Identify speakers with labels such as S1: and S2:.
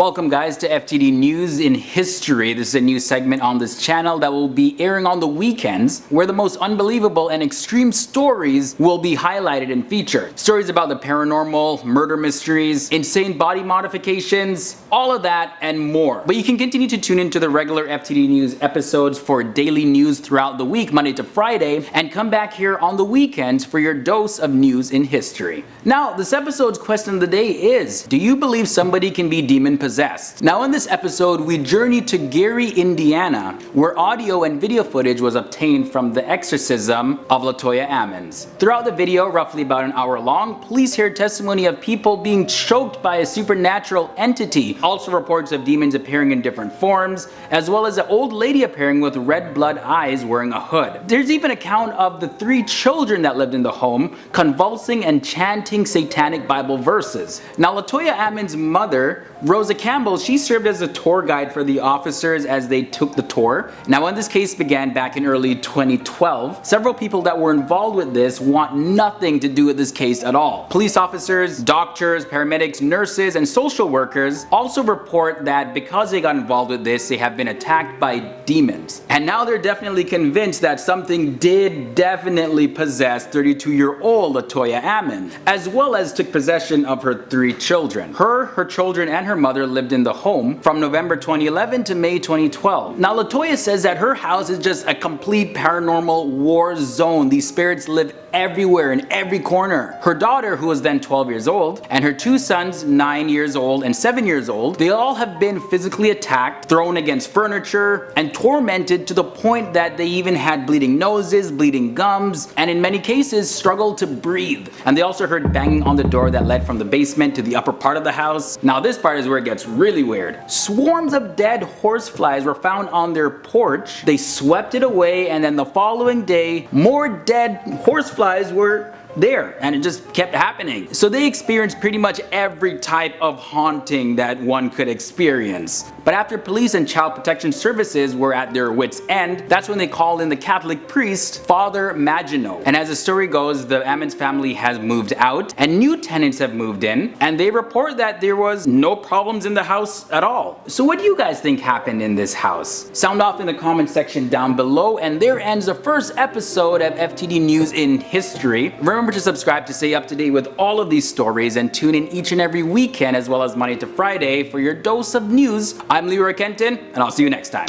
S1: Welcome guys to FTD News in History. This is a new segment on this channel that will be airing on the weekends where the most unbelievable and extreme stories will be highlighted and featured. Stories about the paranormal, murder mysteries, insane body modifications, all of that and more. But you can continue to tune into the regular FTD News episodes for daily news throughout the week, Monday to Friday, and come back here on the weekends for your dose of news in history. Now, this episode's question of the day is, do you believe somebody can be demon possessed? Now in this episode, we journey to Gary, Indiana, where audio and video footage was obtained from the exorcism of Latoya Ammons. Throughout the video, roughly about an hour long, police hear testimony of people being choked by a supernatural entity, also reports of demons appearing in different forms, as well as an old lady appearing with red blood eyes wearing a hood. There's even an account of the 3 children that lived in the home convulsing and chanting satanic Bible verses. Now Latoya Ammons' mother, Rosa Campbell, she served as a tour guide for the officers as they took the tour. Now when this case began back in early 2012, several people that were involved with this want nothing to do with this case at all. Police officers, doctors, paramedics, nurses, and social workers also report that because they got involved with this, they have been attacked by demons. And now they're definitely convinced that something did definitely possess 32-year-old Latoya Ammons, as well as took possession of her 3 children. Her children, and her mother lived in the home from November 2011 to May 2012. Now Latoya says that her house is just a complete paranormal war zone. These spirits live everywhere in every corner. Her daughter, who was then 12 years old, and her 2 sons, 9 years old and 7 years old, they all have been physically attacked, thrown against furniture, and tormented to the point that they even had bleeding noses, bleeding gums, and in many cases struggled to breathe. And they also heard banging on the door that led from the basement to the upper part of the house. Now this part is where it gets really weird. Swarms of dead horseflies were found on their porch. They swept it away, and then the following day, more dead horseflies were there, and it just kept happening. So they experienced pretty much every type of haunting that one could experience. But after police and child protection services were at their wits' end, that's when they called in the Catholic priest, Father Maginot. And as the story goes, the Ammons family has moved out and new tenants have moved in, and they report that there was no problems in the house at all. So what do you guys think happened in this house? Sound off in the comment section down below, and there ends the first episode of FTD News in History. Remember to subscribe to stay up to date with all of these stories, and tune in each and every weekend as well as Monday to Friday for your dose of news. I'm Leroy Kenton, and I'll see you next time.